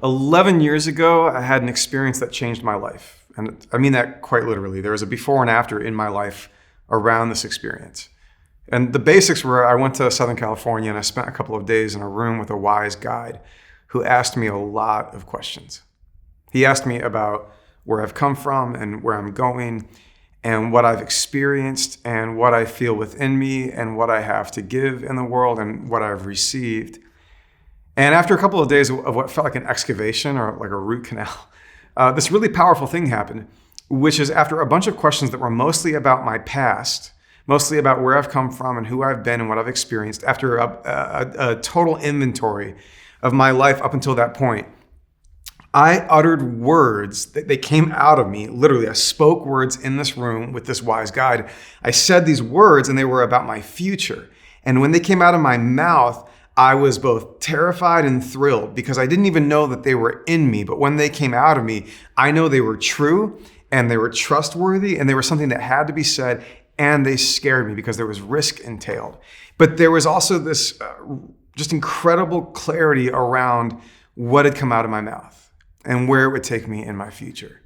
11 years ago, I had an experience that changed my life. And I mean that quite literally. There was a before and after in my life around this experience. And the basics were I went to Southern California and I spent a couple of days in a room with a wise guide who asked me a lot of questions. He asked me about where I've come from and where I'm going and what I've experienced and what I feel within me and what I have to give in the world and what I've received. And after a couple of days of what felt like an excavation or like a root canal, this really powerful thing happened, which is after a bunch of questions that were mostly about my past, mostly about where I've come from and who I've been and what I've experienced, after a total inventory of my life up until that point, I uttered words that they came out of me. Literally, I spoke words in this room with this wise guide. I said these words and they were about my future. And when they came out of my mouth, I was both terrified and thrilled because I didn't even know that they were in me. But when they came out of me, I know they were true and they were trustworthy and they were something that had to be said, and they scared me because there was risk entailed. But there was also this just incredible clarity around what had come out of my mouth and where it would take me in my future.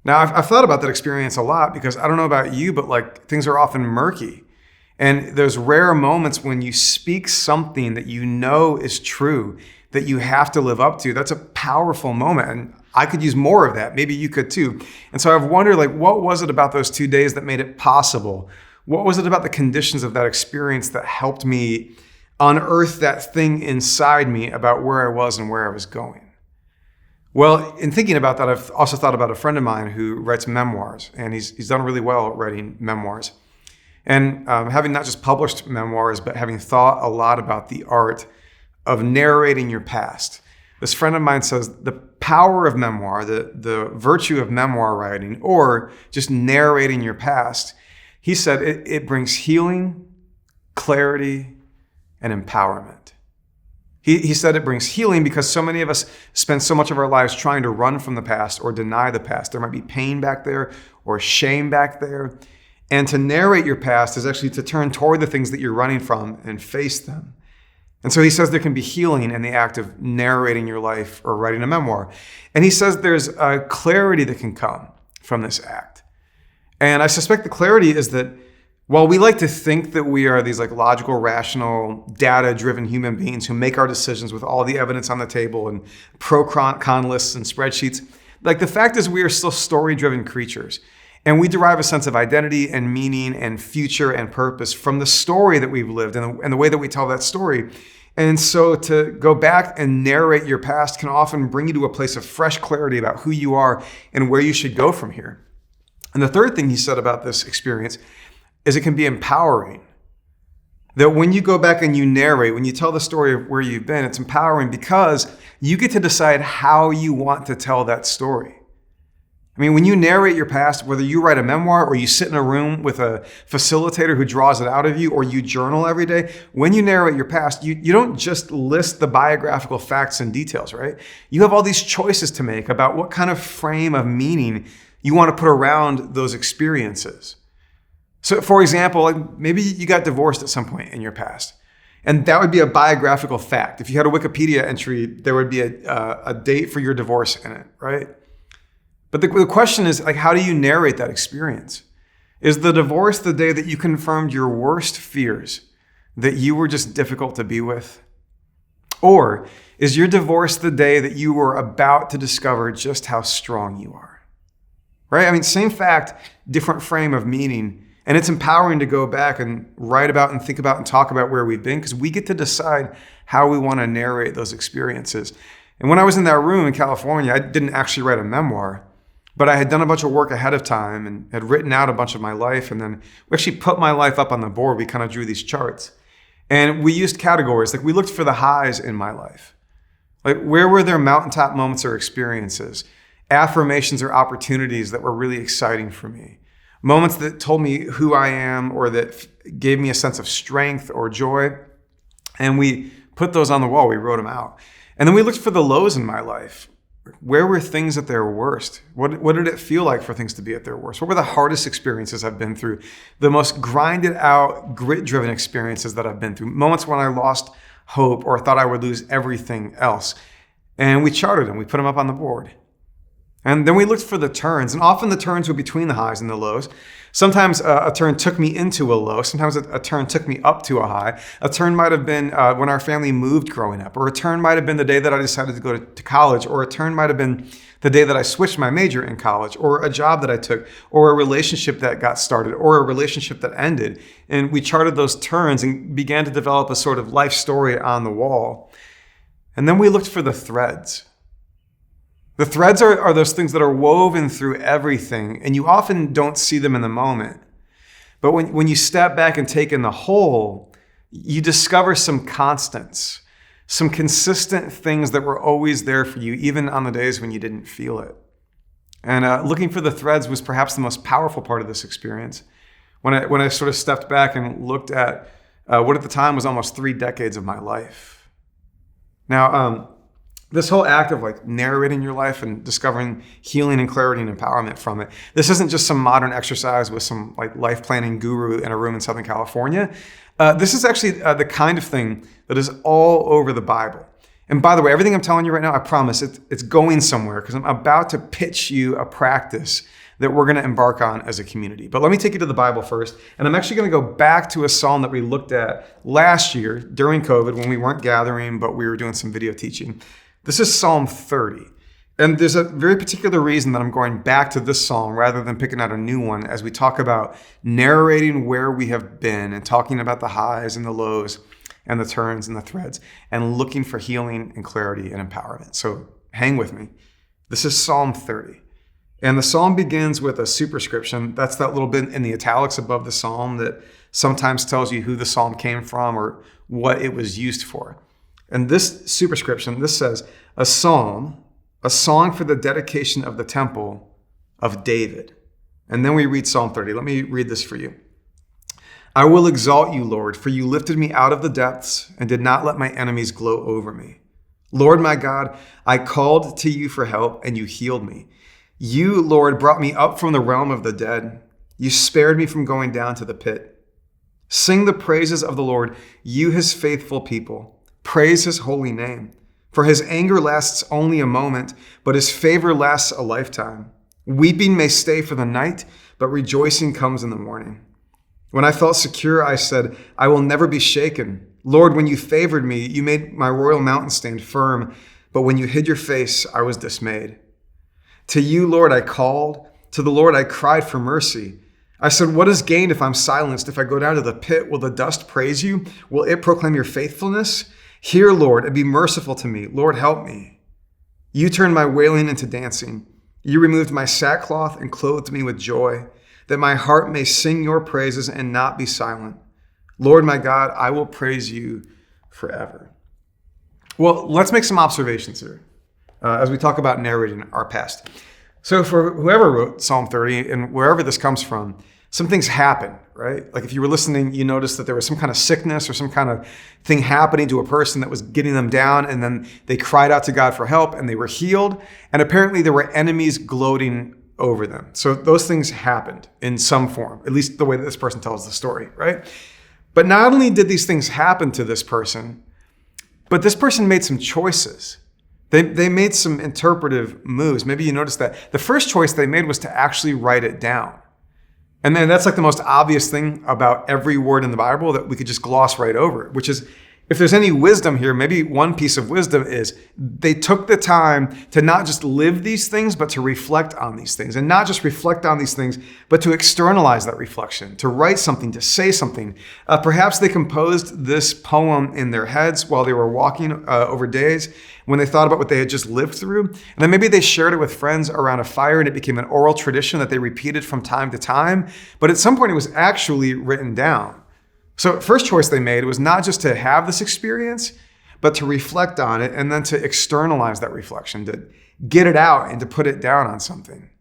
Now, I've thought about that experience a lot because I don't know about you, but like things are often murky. And there's rare moments when you speak something that you know is true, that you have to live up to. That's a powerful moment. And I could use more of that. Maybe you could too. And so I've wondered, like, what was it about those 2 days that made it possible? What was it about the conditions of that experience that helped me unearth that thing inside me about where I was and where I was going? Well, in thinking about that, I've also thought about a friend of mine who writes memoirs, and he's done really well at writing memoirs. And having not just published memoirs, but having thought a lot about the art of narrating your past. This friend of mine says the power of memoir, the virtue of memoir writing, or just narrating your past, he said it brings healing, clarity, and empowerment. He said it brings healing because so many of us spend so much of our lives trying to run from the past or deny the past. There might be pain back there or shame back there. And to narrate your past is actually to turn toward the things that you're running from and face them. And so he says there can be healing in the act of narrating your life or writing a memoir. And he says there's a clarity that can come from this act. And I suspect the clarity is that while we like to think that we are these like logical, rational, data-driven human beings who make our decisions with all the evidence on the table and pro-con lists and spreadsheets, like the fact is we are still story-driven creatures. And we derive a sense of identity and meaning and future and purpose from the story that we've lived and the way that we tell that story. And so to go back and narrate your past can often bring you to a place of fresh clarity about who you are and where you should go from here. And the third thing he said about this experience is it can be empowering. That when you go back and you narrate, when you tell the story of where you've been, it's empowering because you get to decide how you want to tell that story. I mean, when you narrate your past, whether you write a memoir or you sit in a room with a facilitator who draws it out of you or you journal every day, when you narrate your past, you don't just list the biographical facts and details, right? You have all these choices to make about what kind of frame of meaning you want to put around those experiences. So for example, like maybe you got divorced at some point in your past. And that would be a biographical fact. If you had a Wikipedia entry, there would be a date for your divorce in it, right? But the question is, like, how do you narrate that experience? Is the divorce the day that you confirmed your worst fears, that you were just difficult to be with? Or is your divorce the day that you were about to discover just how strong you are? Right? I mean, same fact, different frame of meaning. And it's empowering to go back and write about and think about and talk about where we've been because we get to decide how we want to narrate those experiences. And when I was in that room in California, I didn't actually write a memoir. But I had done a bunch of work ahead of time and had written out a bunch of my life. And then we actually put my life up on the board. We kind of drew these charts. And we used categories. Like we looked for the highs in my life. Like where were there mountaintop moments or experiences? Affirmations or opportunities that were really exciting for me. Moments that told me who I am or that gave me a sense of strength or joy. And we put those on the wall. We wrote them out. And then we looked for the lows in my life. Where were things at their worst? What did it feel like for things to be at their worst? What were the hardest experiences I've been through? The most grinded out, grit-driven experiences that I've been through. Moments when I lost hope or thought I would lose everything else. and we charted them. We put them up on the board. And then we looked for the turns, and often the turns were between the highs and the lows. Sometimes a turn took me into a low. Sometimes a turn took me up to a high. A turn might have been when our family moved growing up, or a turn might have been the day that I decided to go to college, or a turn might have been the day that I switched my major in college, or a job that I took, or a relationship that got started, or a relationship that ended. And we charted those turns and began to develop a sort of life story on the wall. And then we looked for the threads. The threads are those things that are woven through everything, and you often don't see them in the moment. But when you step back and take in the whole, you discover some constants, some consistent things that were always there for you, even on the days when you didn't feel it. And looking for the threads was perhaps the most powerful part of this experience. When I sort of stepped back and looked at what at the time was almost 3 decades of my life. Now, this whole act of like narrating your life and discovering healing and clarity and empowerment from it, this isn't just some modern exercise with some like life planning guru in a room in Southern California. This is actually the kind of thing that is all over the Bible. And by the way, everything I'm telling you right now, I promise it's going somewhere, because I'm about to pitch you a practice that we're going to embark on as a community. But let me take you to the Bible first. And I'm actually going to go back to a psalm that we looked at last year during COVID when we weren't gathering, but we were doing some video teaching. This is Psalm 30. And there's a very particular reason that I'm going back to this psalm rather than picking out a new one as we talk about narrating where we have been and talking about the highs and the lows and the turns and the threads and looking for healing and clarity and empowerment. So hang with me. This is Psalm 30. And the psalm begins with a superscription. That's that little bit in the italics above the psalm that sometimes tells you who the psalm came from or what it was used for. And this superscription, this says, a psalm, a song for the dedication of the temple of David. And then we read Psalm 30. Let me read this for you. I will exalt you, Lord, for you lifted me out of the depths and did not let my enemies gloat over me. Lord, my God, I called to you for help and you healed me. You, Lord, brought me up from the realm of the dead. You spared me from going down to the pit. Sing the praises of the Lord, you his faithful people. Praise his holy name. For his anger lasts only a moment, but his favor lasts a lifetime. Weeping may stay for the night, but rejoicing comes in the morning. When I felt secure, I said, I will never be shaken. Lord, when you favored me, you made my royal mountain stand firm. But when you hid your face, I was dismayed. To you, Lord, I called. To the Lord, I cried for mercy. I said, what is gained if I'm silenced? If I go down to the pit, will the dust praise you? Will it proclaim your faithfulness? Hear, Lord, and be merciful to me. Lord, help me. You turned my wailing into dancing. You removed my sackcloth and clothed me with joy, that my heart may sing your praises and not be silent. Lord, my God, I will praise you forever. Well, let's make some observations here as we talk about narrating our past. So for whoever wrote Psalm 30 and wherever this comes from, some things happen, right? Like if you were listening, you noticed that there was some kind of sickness or some kind of thing happening to a person that was getting them down, and then they cried out to God for help and they were healed. And apparently there were enemies gloating over them. So those things happened in some form, at least the way that this person tells the story, right? But not only did these things happen to this person, but this person made some choices. They made some interpretive moves. Maybe you noticed that. The first choice they made was to actually write it down. And then that's like the most obvious thing about every word in the Bible that we could just gloss right over, which is, if there's any wisdom here, maybe one piece of wisdom is they took the time to not just live these things, but to reflect on these things. And not just reflect on these things, but to externalize that reflection, to write something, to say something. Perhaps they composed this poem in their heads while they were walking over days, when they thought about what they had just lived through. And then maybe they shared it with friends around a fire and it became an oral tradition that they repeated from time to time. But at some point it was actually written down. So first choice they made was not just to have this experience, but to reflect on it and then to externalize that reflection, to get it out and to put it down on something.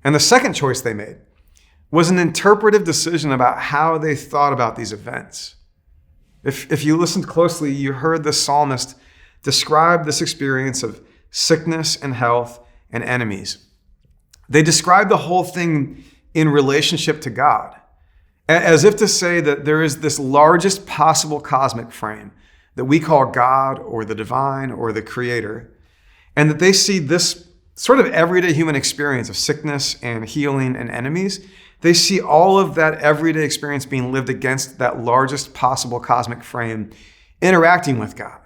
And the second choice they made was an interpretive decision about how they thought about these events. If you listened closely, you heard the psalmist describe this experience of sickness and health and enemies. They describe the whole thing in relationship to God, as if to say that there is this largest possible cosmic frame that we call God or the divine or the creator. and that they see this sort of everyday human experience of sickness and healing and enemies. They see all of that everyday experience being lived against that largest possible cosmic frame, interacting with God,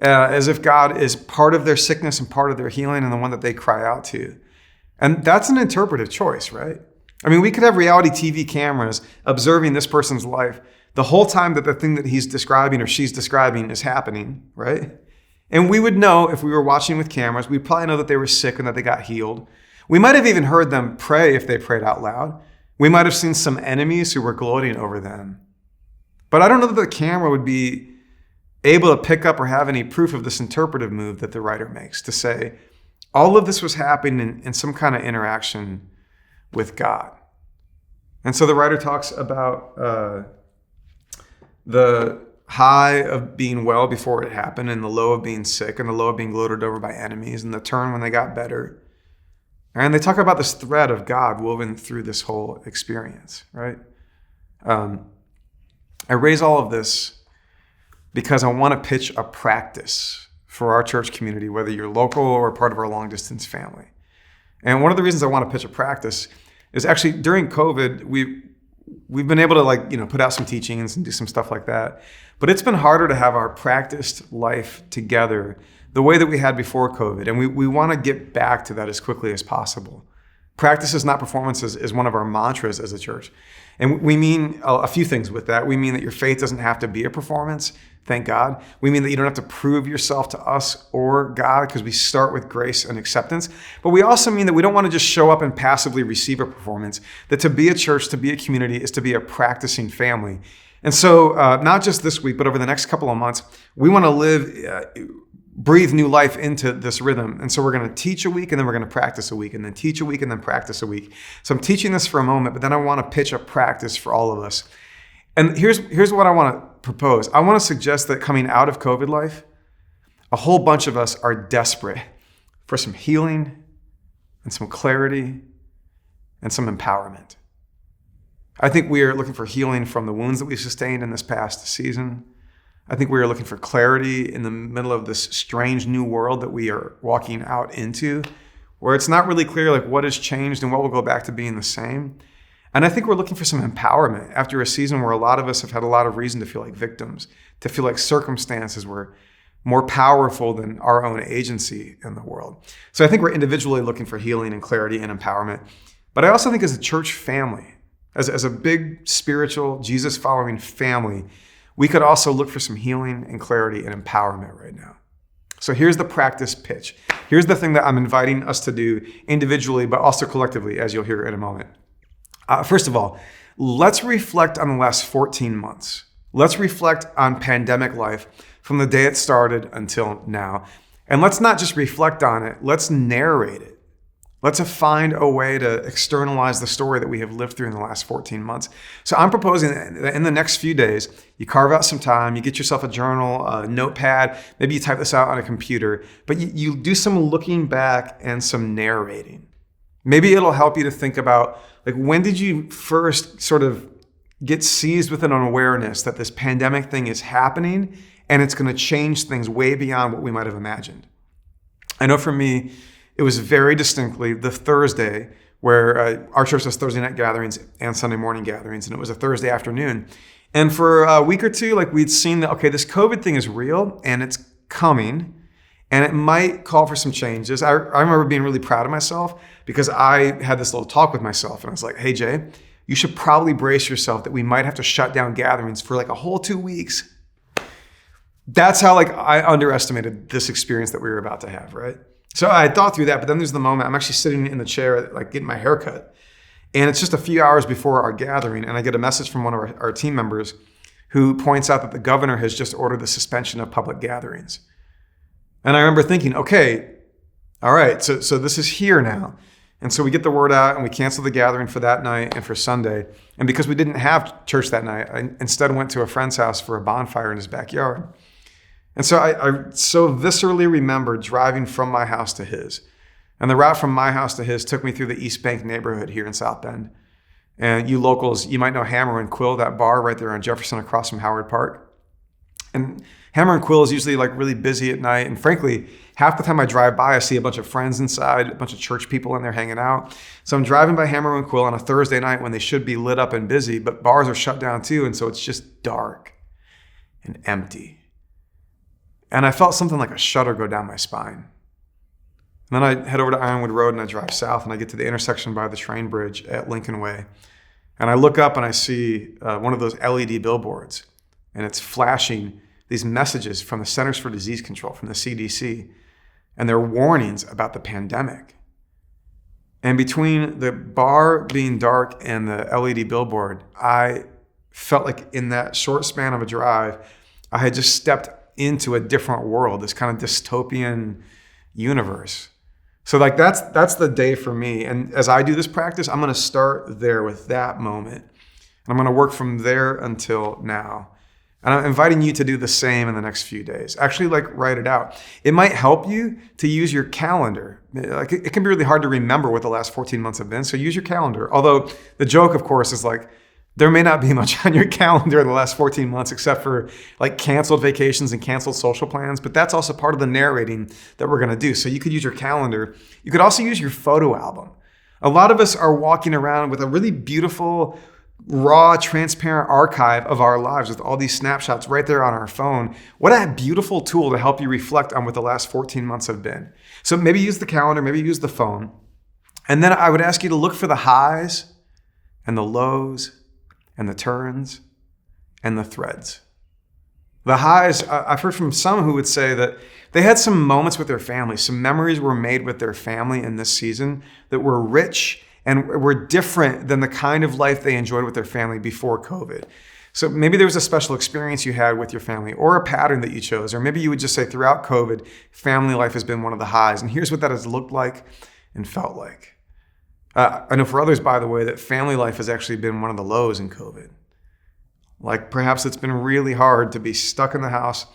as if God is part of their sickness and part of their healing and the one that they cry out to. And that's an interpretive choice, right? I mean, we could have reality TV cameras observing this person's life the whole time that the thing that he's describing or she's describing is happening, right? And we would know if we were watching with cameras, we'd probably know that they were sick and that they got healed. We might have even heard them pray if they prayed out loud. We might have seen some enemies who were gloating over them. But I don't know that the camera would be able to pick up or have any proof of this interpretive move that the writer makes to say, all of this was happening in some kind of interaction with God. And so the writer talks about the high of being well before it happened, and the low of being sick, and the low of being gloated over by enemies, and the turn when they got better. And they talk about this thread of God woven through this whole experience, right? I raise all of this because I want to pitch a practice for our church community, whether you're local or part of our long distance family. And one of the reasons I want to pitch a practice is actually during COVID, we've been able to put out some teachings and do some stuff like that. But it's been harder to have our practiced life together the way that we had before COVID. And we want to get back to that as quickly as possible. Practice is not performances is one of our mantras as a church. And we mean a few things with that. We mean that your faith doesn't have to be a performance, thank God. We mean that you don't have to prove yourself to us or God, because we start with grace and acceptance. But we also mean that we don't want to just show up and passively receive a performance, that to be a church, to be a community, is to be a practicing family. And so not just this week, but over the next couple of months, we want to breathe new life into this rhythm. And so we're going to teach a week, and then we're going to practice a week, and then teach a week, and then practice a week. So I'm teaching this for a moment, but then I want to pitch a practice for all of us. And here's what I want to propose. I want to suggest that coming out of COVID life, a whole bunch of us are desperate for some healing and some clarity and some empowerment. I think we are looking for healing from the wounds that we sustained in this past season. I think we are looking for clarity in the middle of this strange new world that we are walking out into, where it's not really clear what has changed and what will go back to being the same. And I think we're looking for some empowerment after a season where a lot of us have had a lot of reason to feel like victims, to feel like circumstances were more powerful than our own agency in the world. So I think we're individually looking for healing and clarity and empowerment. But I also think as a church family, as a big spiritual Jesus-following family, we could also look for some healing and clarity and empowerment right now. So here's the practice pitch. Here's the thing that I'm inviting us to do individually, but also collectively, as you'll hear in a moment. First of all, let's reflect on the last 14 months. Let's reflect on pandemic life from the day it started until now. And let's not just reflect on it, let's narrate it. Let's find a way to externalize the story that we have lived through in the last 14 months. So I'm proposing that in the next few days, you carve out some time, you get yourself a journal, a notepad, maybe you type this out on a computer, but you do some looking back and some narrating. Maybe it'll help you to think about, when did you first sort of get seized with an awareness that this pandemic thing is happening and it's going to change things way beyond what we might have imagined? I know for me, it was very distinctly the Thursday where our church does Thursday night gatherings and Sunday morning gatherings, and it was a Thursday afternoon. And for a week or two, we'd seen that, okay, this COVID thing is real and it's coming, and it might call for some changes. I remember being really proud of myself because I had this little talk with myself, and I was like, hey, Jay, you should probably brace yourself that we might have to shut down gatherings for a whole 2 weeks. That's how I underestimated this experience that we were about to have, right? So I thought through that, but then there's the moment I'm actually sitting in the chair, getting my hair cut. And it's just a few hours before our gathering, and I get a message from one of our team members who points out that the governor has just ordered the suspension of public gatherings. And I remember thinking, okay, all right, so this is here now. And so we get the word out and we cancel the gathering for that night and for Sunday. And because we didn't have church that night, I instead went to a friend's house for a bonfire in his backyard. And so I so viscerally remember driving from my house to his. And the route from my house to his took me through the East Bank neighborhood here in South Bend. And you locals, you might know Hammer and Quill, that bar right there on Jefferson across from Howard Park. And Hammer and Quill is usually like really busy at night. And frankly, half the time I drive by, I see a bunch of friends inside, a bunch of church people in there hanging out. So I'm driving by Hammer and Quill on a Thursday night when they should be lit up and busy, but bars are shut down too. And so it's just dark and empty. And I felt something like a shudder go down my spine. And then I head over to Ironwood Road and I drive south and I get to the intersection by the train bridge at Lincoln Way. And I look up and I see one of those LED billboards, and it's flashing these messages from the Centers for Disease Control, from the CDC, and they're warnings about the pandemic. And between the bar being dark and the LED billboard, I felt like in that short span of a drive, I had just stepped into a different world, this kind of dystopian universe. So like that's the day for me. And as I do this practice, I'm going to start there with that moment. And I'm going to work from there until now. And I'm inviting you to do the same in the next few days. Actually, like write it out. It might help you to use your calendar. Like it can be really hard to remember what the last 14 months have been. So use your calendar. Although the joke, of course, is like there may not be much on your calendar in the last 14 months except for like canceled vacations and canceled social plans. But that's also part of the narrating that we're going to do. So you could use your calendar. You could also use your photo album. A lot of us are walking around with a really beautiful, raw, transparent archive of our lives with all these snapshots right there on our phone. What a beautiful tool to help you reflect on what the last 14 months have been. So maybe use the calendar, maybe use the phone. And then I would ask you to look for the highs and the lows and the turns and the threads. The highs, I've heard from some who would say that they had some moments with their family, some memories were made with their family in this season that were rich and were different than the kind of life they enjoyed with their family before COVID. So maybe there was a special experience you had with your family or a pattern that you chose, or maybe you would just say throughout COVID, family life has been one of the highs. And here's what that has looked like and felt like. I know for others, by the way, that family life has actually been one of the lows in COVID. Like perhaps it's been really hard to be stuck in the house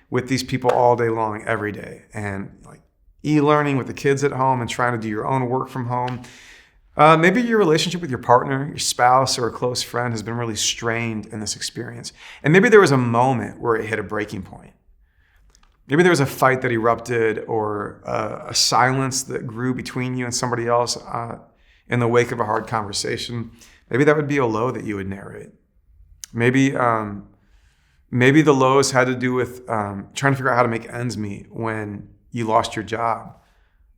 with these people all day long, every day. And like e-learning with the kids at home and trying to do your own work from home. Maybe your relationship with your partner, your spouse, or a close friend has been really strained in this experience. And maybe there was a moment where it hit a breaking point. Maybe there was a fight that erupted or a silence that grew between you and somebody else in the wake of a hard conversation. Maybe that would be a low that you would narrate. Maybe the lows had to do with trying to figure out how to make ends meet when you lost your job.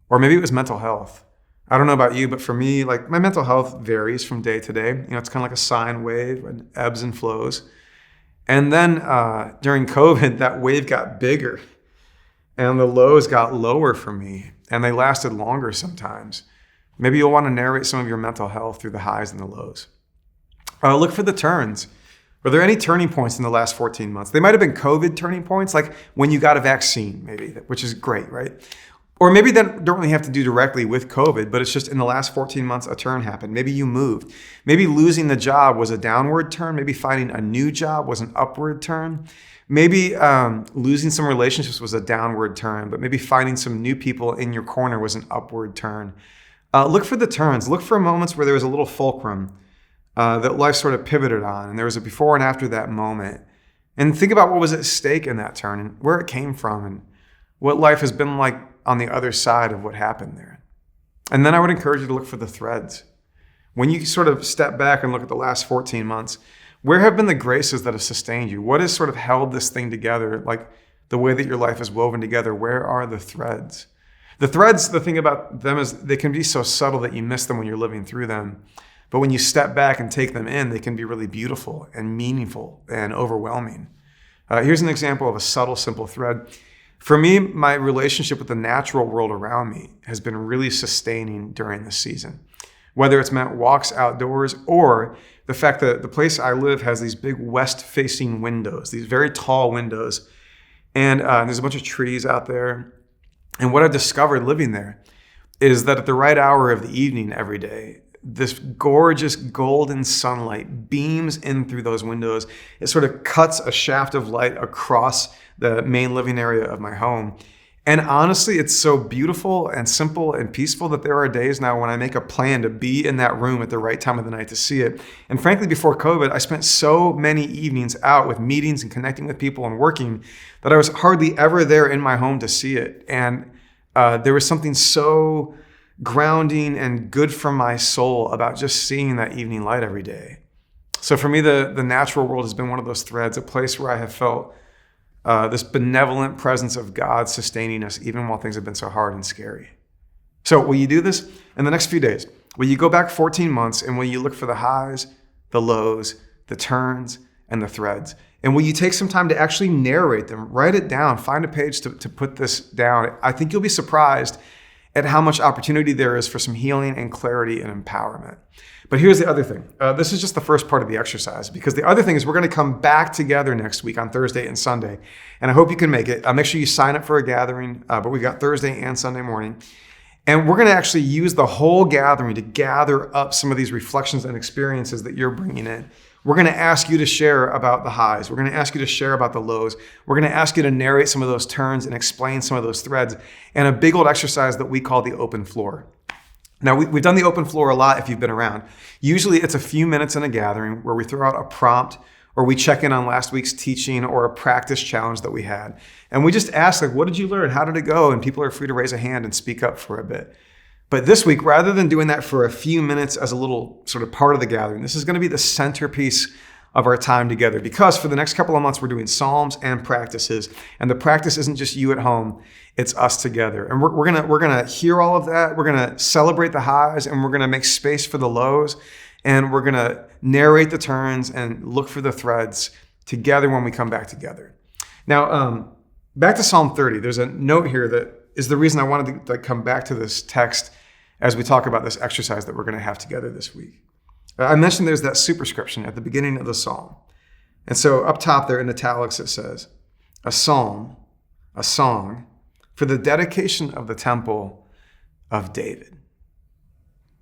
Or maybe it was mental health. I don't know about you, but for me, like my mental health varies from day to day. You know, it's kind of like a sine wave and ebbs and flows. And then during COVID, that wave got bigger and the lows got lower for me and they lasted longer sometimes. Maybe you'll want to narrate some of your mental health through the highs and the lows. Look for the turns. Were there any turning points in the last 14 months? They might have been COVID turning points, like when you got a vaccine, maybe, which is great, right? Or maybe that don't really have to do directly with COVID, but it's just in the last 14 months, a turn happened. Maybe you moved. Maybe losing the job was a downward turn. Maybe finding a new job was an upward turn. Maybe losing some relationships was a downward turn, but maybe finding some new people in your corner was an upward turn. Look for the turns. Look for moments where there was a little fulcrum that life sort of pivoted on, and there was a before and after that moment. And think about what was at stake in that turn and where it came from and what life has been like on the other side of what happened there. And then I would encourage you to look for the threads. When you sort of step back and look at the last 14 months, where have been the graces that have sustained you? What has sort of held this thing together, like the way that your life is woven together? Where are the threads? The threads, the thing about them is they can be so subtle that you miss them when you're living through them. But when you step back and take them in, they can be really beautiful and meaningful and overwhelming. Here's an example of a subtle, simple thread. For me, my relationship with the natural world around me has been really sustaining during this season. Whether it's meant walks outdoors or the fact that the place I live has these big west-facing windows, these very tall windows. And there's a bunch of trees out there. And what I've discovered living there is that at the right hour of the evening every day, this gorgeous golden sunlight beams in through those windows. It sort of cuts a shaft of light across the main living area of my home. And honestly, it's so beautiful and simple and peaceful that there are days now when I make a plan to be in that room at the right time of the night to see it. And frankly, before COVID, I spent so many evenings out with meetings and connecting with people and working that I was hardly ever there in my home to see it. And there was something so grounding and good for my soul about just seeing that evening light every day. So for me, the natural world has been one of those threads, a place where I have felt this benevolent presence of God sustaining us even while things have been so hard and scary. So will you do this in the next few days? Will you go back 14 months and will you look for the highs, the lows, the turns, and the threads? And will you take some time to actually narrate them, write it down, find a page to put this down? I think you'll be surprised at how much opportunity there is for some healing and clarity and empowerment. But here's the other thing. This is just the first part of the exercise, because the other thing is we're going to come back together next week on Thursday and Sunday. And I hope you can make it. Make sure you sign up for a gathering, but we've got Thursday and Sunday morning. And we're going to actually use the whole gathering to gather up some of these reflections and experiences that you're bringing in. We're going to ask you to share about the highs. We're going to ask you to share about the lows. We're going to ask you to narrate some of those turns and explain some of those threads. And a big old exercise that we call the open floor. Now, we've done the open floor a lot if you've been around. Usually it's a few minutes in a gathering where we throw out a prompt or we check in on last week's teaching or a practice challenge that we had. And we just ask, like, what did you learn? How did it go? And people are free to raise a hand and speak up for a bit. But this week, rather than doing that for a few minutes as a little sort of part of the gathering, this is going to be the centerpiece of our time together, because for the next couple of months, we're doing Psalms and practices. And the practice isn't just you at home, it's us together. And we're gonna hear all of that. We're gonna celebrate the highs and we're gonna make space for the lows. And we're gonna narrate the turns and look for the threads together when we come back together. Now, back to Psalm 30, there's a note here that is the reason I wanted to come back to this text as we talk about this exercise that we're gonna have together this week. I mentioned there's that superscription at the beginning of the psalm. And so up top there in italics, it says, a psalm, a song for the dedication of the temple of David.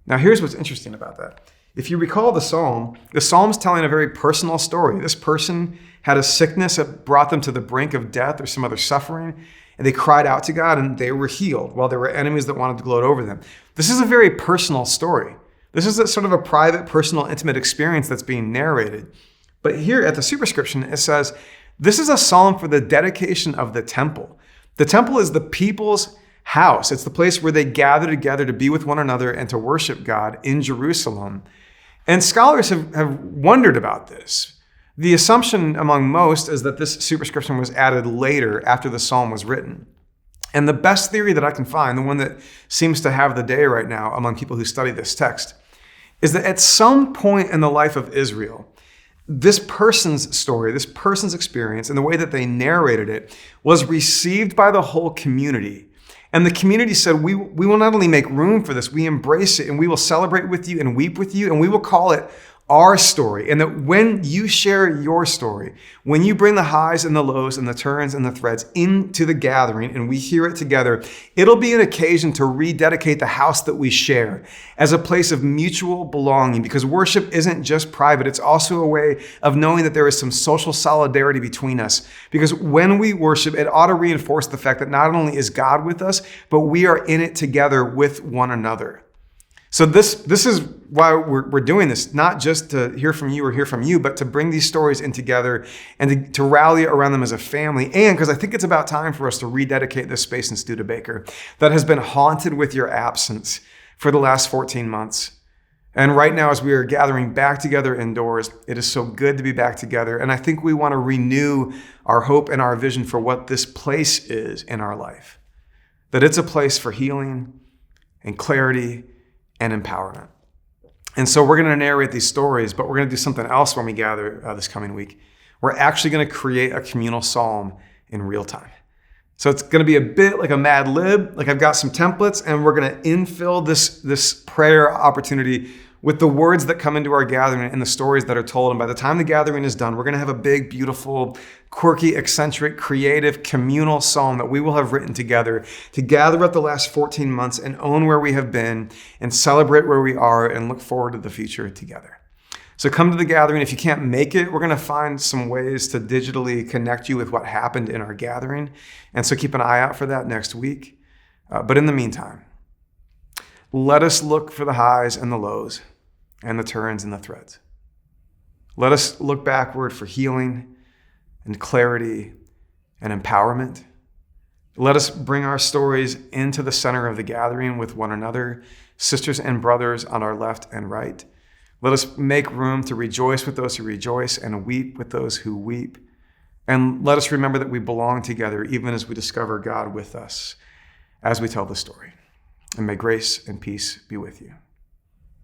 Now here's what's interesting about that. If you recall the psalm's telling a very personal story. This person had a sickness that brought them to the brink of death or some other suffering, and they cried out to God and they were healed while there were enemies that wanted to gloat over them. This is a very personal story. This is a sort of a private, personal, intimate experience that's being narrated. But here at the superscription, it says, this is a psalm for the dedication of the temple. The temple is the people's house. It's the place where they gather together to be with one another and to worship God in Jerusalem. And scholars have wondered about this. The assumption among most is that this superscription was added later after the psalm was written. And the best theory that I can find, the one that seems to have the day right now among people who study this text, is that at some point in the life of Israel, this person's story, this person's experience, and the way that they narrated it was received by the whole community. And the community said, we will not only make room for this, we embrace it, and we will celebrate with you and weep with you, and we will call it our story. And that when you share your story, when you bring the highs and the lows and the turns and the threads into the gathering and we hear it together, it'll be an occasion to rededicate the house that we share as a place of mutual belonging, because worship isn't just private. It's also a way of knowing that there is some social solidarity between us. Because when we worship, it ought to reinforce the fact that not only is God with us, but we are in it together with one another. So this is why we're doing this, not just to hear from you or hear from you, but to bring these stories in together and to rally around them as a family. And because I think it's about time for us to rededicate this space in Studebaker that has been haunted with your absence for the last 14 months. And right now, as we are gathering back together indoors, it is so good to be back together. And I think we want to renew our hope and our vision for what this place is in our life. That it's a place for healing and clarity and empowerment. And so we're going to narrate these stories, but we're going to do something else when we gather this coming week. We're actually going to create a communal psalm in real time. So it's going to be a bit like a Mad Lib. Like I've got some templates and we're going to infill this prayer opportunity with the words that come into our gathering and the stories that are told. And by the time the gathering is done, we're going to have a big, beautiful, quirky, eccentric, creative, communal psalm that we will have written together to gather up the last 14 months and own where we have been and celebrate where we are and look forward to the future together. So So come to the gathering. If you can't make it, we're going to find some ways to digitally connect you with what happened in our gathering. And so keep an eye out for that next week. But in the meantime, let us look for the highs and the lows and the turns and the threads. Let us look backward for healing and clarity and empowerment. Let us bring our stories into the center of the gathering with one another, sisters and brothers on our left and right. Let us make room to rejoice with those who rejoice and weep with those who weep. And let us remember that we belong together even as we discover God with us as we tell the story. And may grace and peace be with you.